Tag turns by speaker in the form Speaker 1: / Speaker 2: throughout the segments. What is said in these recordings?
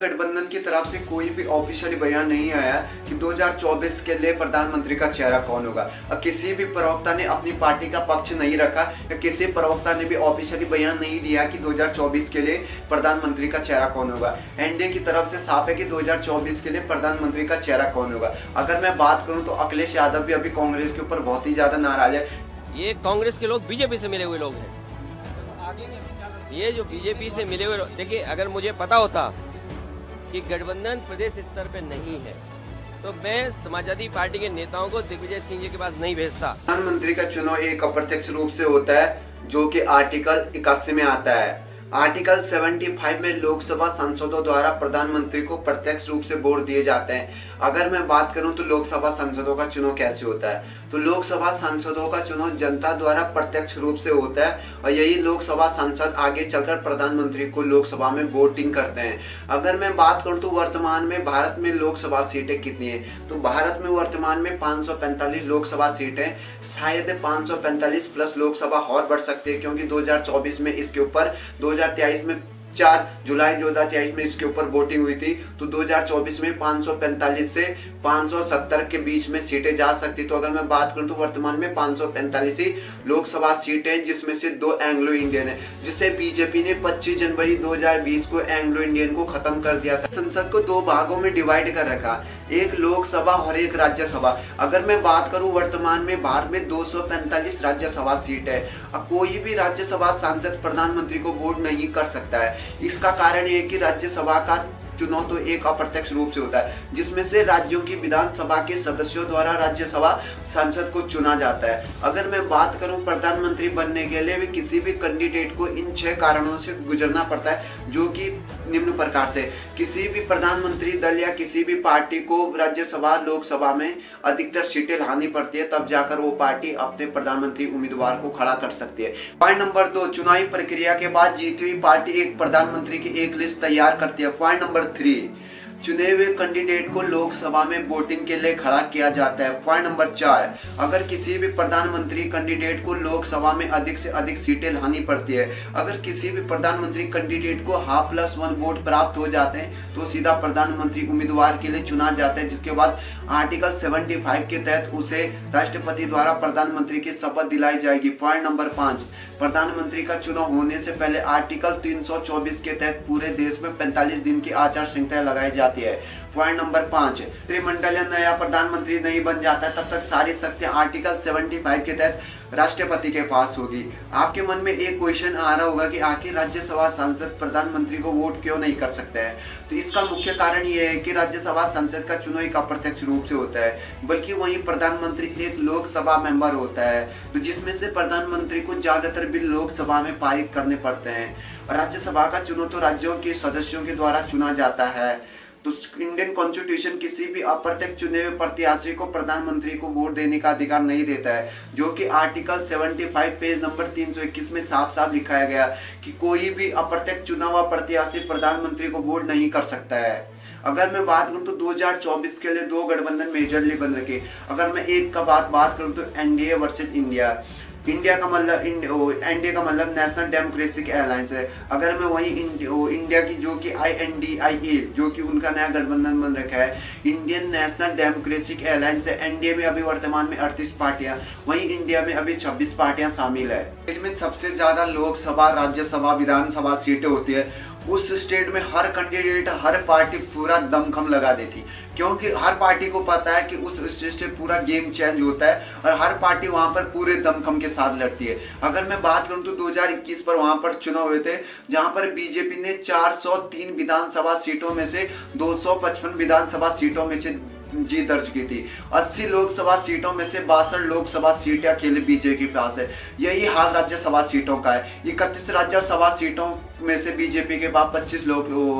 Speaker 1: गठबंधन की तरफ से कोई भी ऑफिशियली बयान नहीं आया कि 2024 के लिए प्रधानमंत्री का चेहरा कौन होगा। और किसी भी प्रवक्ता ने अपनी पार्टी का पक्ष नहीं रखा या किसी प्रवक्ता ने भी ऑफिशियली बयान नहीं दिया कि 2024 के लिए प्रधानमंत्री का चेहरा कौन होगा। एनडीए की तरफ से साफ है कि 2024 के लिए प्रधानमंत्री का चेहरा कौन होगा। अगर मैं बात करूं तो अखिलेश यादव भी अभी कांग्रेस के ऊपर बहुत ही ज्यादा नाराज है।
Speaker 2: ये कांग्रेस के लोग बीजेपी से मिले हुए लोग हैं। ये जो बीजेपी से मिले हुए, देखिए अगर मुझे पता होता कि गठबंधन प्रदेश स्तर पे नहीं है तो मैं समाजवादी पार्टी के नेताओं को दिग्विजय सिंह जी के पास नहीं भेजता।
Speaker 1: प्रधानमंत्री का चुनाव एक अप्रत्यक्ष रूप से होता है जो कि आर्टिकल 81 में आता है। आर्टिकल 75 में लोकसभा सांसदों द्वारा प्रधानमंत्री को प्रत्यक्ष रूप से वोट दिए जाते हैं। अगर मैं बात करूं तो लोकसभा सांसदों का चुनाव कैसे होता है, तो लोकसभा सांसदों का चुनाव जनता द्वारा प्रत्यक्ष रूप से होता है और यही लोकसभा सांसद आगे चलकर प्रधानमंत्री को लोकसभा में वोटिंग करते हैं। अगर मैं बात करूं तो वर्तमान में भारत में लोकसभा सीटें कितनी है, तो भारत में वर्तमान में 545 लोकसभा सीटें, शायद 545 प्लस लोकसभा और बढ़ सकती है क्योंकि 2024 में इसके ऊपर 2023 में 4 जुलाई 2023 में इसके ऊपर वोटिंग हुई थी, तो 2024 में 545 से 570 के बीच में सीटें जा सकती। तो अगर मैं बात करूं तो वर्तमान में 545 ही लोकसभा सीटें जिसमें से 2 एंग्लो इंडियन है, जिसे बीजेपी ने 25 जनवरी 2020 को एंग्लो इंडियन को खत्म कर दिया था। संसद को 2 भागों में डिवाइड कर रखा, एक लोकसभा और एक राज्यसभा। अगर मैं बात करूं वर्तमान में भारत में 245 राज्यसभा सीट है। अब कोई भी राज्यसभा सांसद प्रधानमंत्री को वोट नहीं कर सकता है। इसका कारण ये है कि राज्यसभा का चुनाव तो एक अप्रत्यक्ष रूप से होता है जिसमें से राज्यों की विधानसभा के सदस्यों द्वारा राज्यसभा सांसद को चुना जाता है। अगर मैं बात करूं प्रधानमंत्री बनने के लिए भी किसी भी कैंडिडेट को इन 6 कारणों से गुजरना पड़ता है, जो कि निम्न प्रकार से किसी भी प्रधानमंत्री दल या किसी भी पार्टी को राज्यसभा लोकसभा में अधिकतर सीटें लानी पड़ती है, तब जाकर वो पार्टी अपने प्रधानमंत्री उम्मीदवार को खड़ा कर सकती है। पॉइंट नंबर 2, चुनावी प्रक्रिया के बाद जीती हुई पार्टी एक प्रधानमंत्री की एक लिस्ट तैयार करती है। पॉइंट नंबर 3, चुने हुए कैंडिडेट को लोकसभा में वोटिंग के लिए खड़ा किया जाता है। पॉइंट नंबर 4, अगर किसी भी प्रधानमंत्री कैंडिडेट को लोकसभा में अधिक से अधिक सीटें लानी पड़ती है, अगर किसी भी प्रधानमंत्री कैंडिडेट को ½ वोट प्राप्त हो जाते हैं तो सीधा प्रधानमंत्री उम्मीदवार के लिए चुना जाता है, जिसके बाद आर्टिकल 75 के तहत उसे राष्ट्रपति द्वारा प्रधानमंत्री की शपथ दिलाई जाएगी। पॉइंट नंबर 5, प्रधानमंत्री का चुनाव होने से पहले आर्टिकल 324 के तहत पूरे देश में 45 दिन की आचार संहिता लगाई जाती है। पॉइंट नंबर 5, त्रिमंडल या नया प्रधानमंत्री नहीं बन जाता है तब तक सारी शक्तियां आर्टिकल 75 के तहत राष्ट्रपति के पास होगी। आपके मन में एक क्वेश्चन आ रहा होगा कि आखिर राज्यसभा सांसद प्रधानमंत्री को वोट क्यों नहीं कर सकते हैं, तो इसका मुख्य कारण ये है कि राज्यसभा सांसद का चुनाव एक अप्रत्यक्ष रूप से होता है, बल्कि वहीं प्रधानमंत्री एक लोकसभा मेंबर होता है, तो जिसमें से प्रधानमंत्री को ज्यादातर बिल लोकसभा में पारित करने पड़ते हैं। और राज्यसभा का चुनाव तो राज्यों के सदस्यों के द्वारा चुना जाता है। तो इंडियन कॉन्स्टिट्यूशन किसी भी अप्रत्यक्ष चुने हुए प्रत्याशी को प्रधानमंत्री को वोट देने का अधिकार नहीं देता है, जो कि आर्टिकल 75 पेज नंबर 321 में साफ साफ लिखाया गया कि कोई भी अप्रत्यक्ष चुना हुआ प्रत्याशी प्रधानमंत्री को वोट नहीं कर सकता है। अगर मैं बात करूं तो 2024 के लिए 2 गठबंधन मेजरली बन रखे। अगर मैं एक का बात करूं तो एनडीए वर्सेज इंडिया। इंडिया का मतलब एनडीए का मतलब नेशनल डेमोक्रेटिक अलायंस है। अगर मैं वही इंडिया की जो कि INDIA जो कि उनका नया गठबंधन बन रखा है, इंडियन नेशनल डेमोक्रेटिक अलायंस है। एनडीए में अभी वर्तमान में 38 पार्टियां, वहीं इंडिया में अभी 26 पार्टियां शामिल है। इनमें सबसे ज्यादा लोकसभा, राज्यसभा, विधानसभा सीटें होती है। उस स्टेट में हर कैंडिडेट, हर पार्टी पूरा दमखम लगा देती, क्योंकि हर पार्टी को पता है कि उस स्टेट से पूरा गेम चेंज होता है और हर पार्टी वहां पर पूरे दमखम के साथ लड़ती है। अगर मैं बात करूं तो 2021 पर वहां पर चुनाव हुए थे, जहां पर बीजेपी ने 403 विधानसभा सीटों में से 255 विधानसभा सीटों में से जीत दर्ज की थी। 80 लोकसभा सीटों में से 62 लोकसभा सीटें अकेले बीजेपी के पास है। यही हाल राज्यसभा सीटों का है। 31 राज्यसभा सीटों में से बीजेपी के पास 25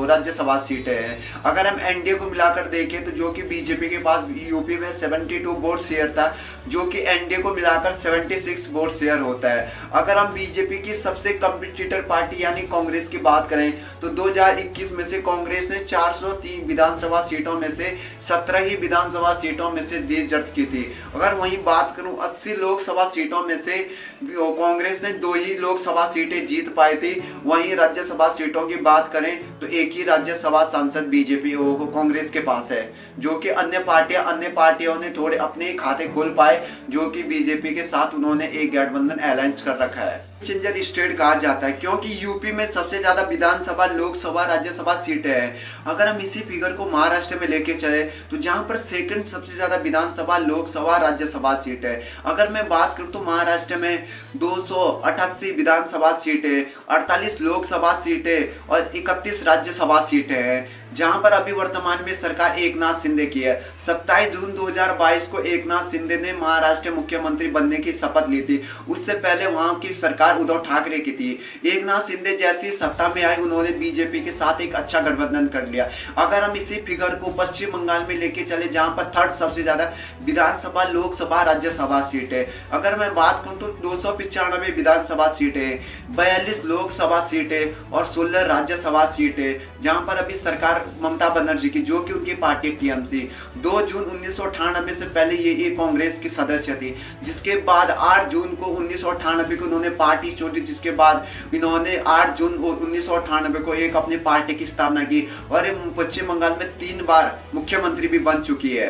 Speaker 1: राज्यसभा सीटें हैं। अगर हम एनडीए को मिलाकर देखें तो तो जो कि बीजेपी के पास यूपी में 72 वोट शेयर था, जो कि एनडीए को मिलाकर 76 वोट शेयर होता है। अगर हम बीजेपी की सबसे कॉम्पिटिटर पार्टी यानी कांग्रेस की बात करें तो 2021 में से कांग्रेस ने 403 विधानसभा सीटों में से 17 ही विधानसभा सीटों में से जब्त की थी। अगर वहीं बात करूं 80 लोकसभा सीटों में से कांग्रेस ने 2 ही लोकसभा सीटें जीत पाई थी। वहीं राज्यसभा सीटों की बात करें तो एक ही राज्यसभा सांसद बीजेपी कांग्रेस के पास है, जो कि अन्य पार्टियों ने थोड़े अपने खाते खोल पाए, जो कि बीजेपी के साथ उन्होंने एक गठबंधन अलायंस कर रखा है। चेंजर स्टेट कहा जाता है क्योंकि यूपी में सबसे ज्यादा विधानसभा, लोकसभा, राज्यसभा सीटें हैं। अगर हम इसी फिगर को महाराष्ट्र में लेके चले तो जहां पर सेकंड सबसे ज्यादा विधानसभा, लोकसभा, राज्यसभा सीट है। अगर मैं बात करूं तो महाराष्ट्र में 288 विधानसभा सीटें, 48 लोकसभा सीटें और 31 राज्यसभा सीटें हैं। जहां पर अभी वर्तमान में सरकार एकनाथ शिंदे की है। 27 जून 2022 को एकनाथ शिंदे ने महाराष्ट्र मुख्यमंत्री बनने की शपथ ली थी। उससे पहले वहां की सरकार उद्धव ठाकरे की थी। एकनाथ शिंदे जैसी सत्ता में आए, उन्होंने बीजेपी के साथ एक अच्छा गठबंधन कर लिया। अगर हम इसी फिगर को पश्चिम बंगाल में लेके चले, जहां पर थर्ड सबसे ज्यादा विधानसभा, लोकसभा, राज्यसभा सीट है। अगर मैं बात करूं तो 295 विधानसभा सीटें, 42 लोकसभा सीटें और 16 राज्यसभा सीटें, जहां पर अभी सरकार ममता बनर्जी की, जो कि उनकी पार्टी टीएमसी, 2 जून 1998 से पहले ये कांग्रेस की सदस्य थी। जिसके बाद 8 जून को 1998 को उन्होंने पार्टी छोड़ी, जिसके बाद इन्होंने 8 जून 1998 को एक अपनी पार्टी की स्थापना की और पश्चिम बंगाल में 3 बार मुख्यमंत्री भी बन चुकी है।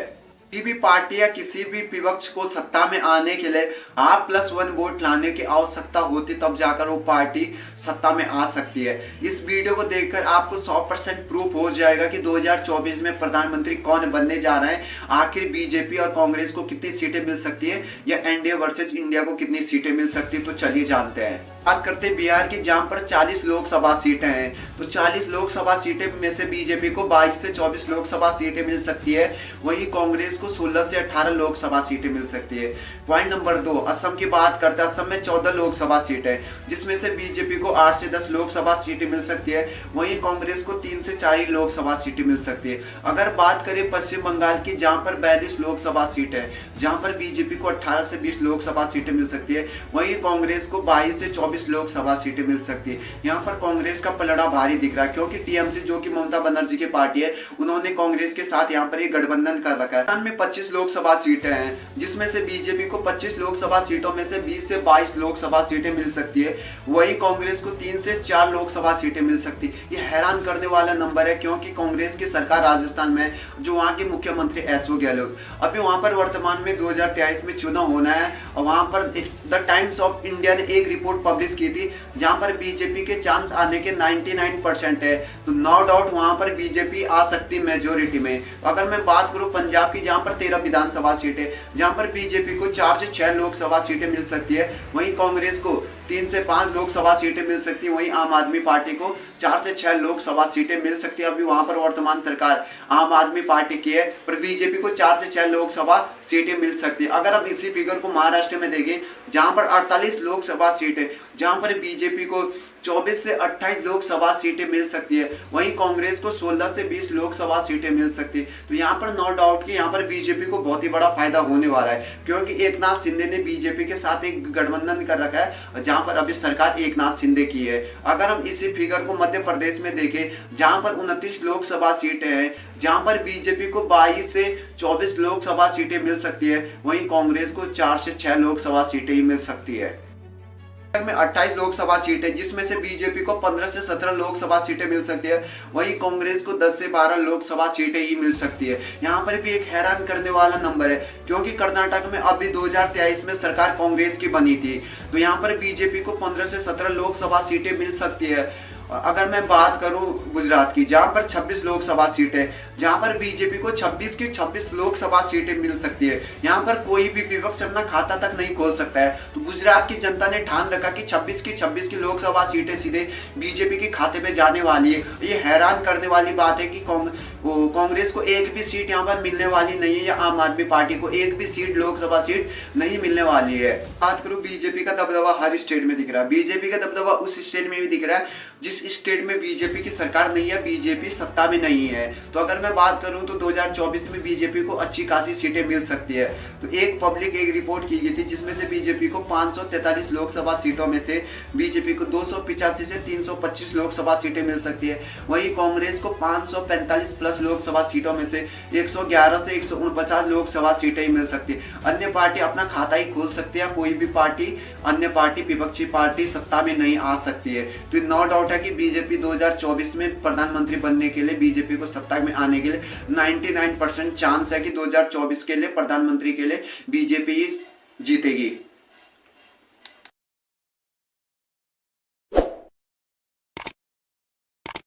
Speaker 1: किसी भी पार्टी या किसी भी विपक्ष को सत्ता में आने के लिए आप +1 वोट लाने की आवश्यकता होती, तब जाकर वो पार्टी सत्ता में आ सकती है। इस वीडियो को देखकर आपको 100% प्रूफ हो जाएगा कि 2024 में प्रधानमंत्री कौन बनने जा रहा है। आखिर बीजेपी और कांग्रेस को कितनी सीटें मिल सकती है या एनडीए वर्सेज इंडिया को कितनी सीटें मिल सकती है, तो चलिए जानते हैं। बात करते हैं बिहार की, जहां पर 40 लोकसभा सीटें हैं। तो 40 लोकसभा सीटें में से बीजेपी को 22 से 24 लोकसभा सीटें मिल सकती है। वहीं कांग्रेस को 16 से 18 लोकसभा सीटें मिल सकती है। पॉइंट नंबर 2, असम की बात करते हैं। असम में 14 लोकसभा सीटें, जिसमें से बीजेपी को 8 से 10 लोकसभा सीटें मिल सकती है। वहीं कांग्रेस को 3 से 4 लोकसभा सीटें मिल सकती है। अगर बात करें पश्चिम बंगाल की, जहां पर 42 लोकसभा सीट है, जहां पर बीजेपी को 18 से 20 लोकसभा सीटें मिल सकती है। वहीं कांग्रेस को 22 से 24 लोकसभा सीटें मिल सकती है। यहाँ पर कांग्रेस का पलड़ा भारी दिख रहा है, क्योंकि टीएमसी, जो कि ममता बनर्जी की पार्टी है, उन्होंने कांग्रेस के साथ यहाँ पर एक गठबंधन कर रखा है। राजस्थान में 25 लोकसभा सीटें हैं, जिसमें से बीजेपी को 25 लोकसभा सीटों में से 20 से 22 लोकसभा सीटें मिल सकती है। वहीं कांग्रेस को 3 से 4 लोकसभा सीटें मिल सकती है। ये हैरान करने वाला नंबर है, क्योंकि कांग्रेस की सरकार राजस्थान में, जो वहाँ के मुख्यमंत्री अशोक गहलोत, अभी वहाँ पर वर्तमान में 2023 में चुनाव होना है। और वहाँ पर द टाइम्स ऑफ इंडिया ने एक रिपोर्ट पब्लिश की थी, जहां पर बीजेपी के चांस आने के 99% है। तो नो डाउट वहां पर बीजेपी आ सकती मेजोरिटी में। अगर मैं बात करूं पंजाब की, जहां पर 13 विधानसभा सीटें, जहां पर बीजेपी को 4 से 6 लोकसभा सीटें मिल सकती है। वहीं कांग्रेस को 3 से 5 लोकसभा सीटें मिल सकती है। वहीं आम आदमी पार्टी को 4 से 6 लोकसभा सीटें मिल सकती है। अभी वहां पर वर्तमान सरकार आम आदमी पार्टी की है, पर बीजेपी को 4 से 6 लोकसभा सीटें मिल सकती है। अगर हम इसी फिगर को महाराष्ट्र में देखें, जहां पर 48 लोकसभा सीटें, जहां पर बीजेपी को 24 से 28 लोकसभा सीटें मिल सकती है। वहीं कांग्रेस को 16 से 20 लोकसभा सीटें मिल सकती है। तो यहाँ पर नो डाउट कि यहाँ पर बीजेपी को बहुत ही बड़ा फायदा होने वाला है, क्योंकि एकनाथ शिंदे ने बीजेपी के साथ एक गठबंधन कर रखा है, जहां पर अभी सरकार एकनाथ शिंदे की है। अगर हम इसी फिगर को मध्य प्रदेश में देखें, जहां पर 29 लोकसभा सीटें हैं, जहां पर बीजेपी को 22 से 24 लोकसभा सीटें मिल सकती है। वहीं कांग्रेस को 4 से 6 लोकसभा सीटें ही मिल सकती है। में 28 लोकसभा सीटें, जिसमें से बीजेपी को 15 से 17 लोकसभा सीटें मिल सकती है। वहीं कांग्रेस को 10 से 12 लोकसभा सीटें ही मिल सकती है। यहाँ पर भी एक हैरान करने वाला नंबर है, क्योंकि कर्नाटक में अभी 2023 में सरकार कांग्रेस की बनी थी। तो यहाँ पर बीजेपी को 15 से 17 लोकसभा सीटें मिल सकती है। अगर मैं बात करूं गुजरात की, जहां पर 26 लोकसभा सीटें, जहां पर बीजेपी को 26 की 26 लोकसभा सीटें मिल सकती है। यहां पर कोई भी विपक्ष अपना खाता तक नहीं खोल सकता है। तो गुजरात की जनता ने ठान रखा कि 26 की लोकसभा सीटें सीधे बीजेपी के खाते में जाने वाली है। ये हैरान करने वाली बात है कि कांग्रेस को एक भी सीट यहाँ पर मिलने वाली नहीं है, या आम आदमी पार्टी को एक भी सीट, लोकसभा सीट नहीं मिलने वाली है। बात करूं बीजेपी का दबदबा हर स्टेट में दिख रहा है। बीजेपी का दबदबा उस स्टेट में भी दिख रहा है जिस जिस स्टेट में बीजेपी की सरकार नहीं है, बीजेपी सत्ता में नहीं है, तो अगर मैं बात करूं तो 2024 में बीजेपी को अच्छी खासी सीटें मिल सकती है। तो एक रिपोर्ट की गई थी जिसमें से बीजेपी को 543 लोकसभा सीटों में से बीजेपी को 285 से 325 लोकसभा सीटें मिल सकती है। वहीं कांग्रेस को 545 प्लस लोकसभा सीटों में से 111 से 149 लोकसभा सीटें ही मिल सकती है। अन्य पार्टी अपना खाता ही खोल सकती है, कोई भी पार्टी, अन्य पार्टी, विपक्षी पार्टी सत्ता में नहीं आ सकती है। तो नो डाउट है कि बीजेपी 2024 में प्रधानमंत्री बनने के लिए, बीजेपी को सत्ता में आने के लिए 99% चांस है कि 2024 के लिए प्रधानमंत्री के लिए बीजेपी जीतेगी।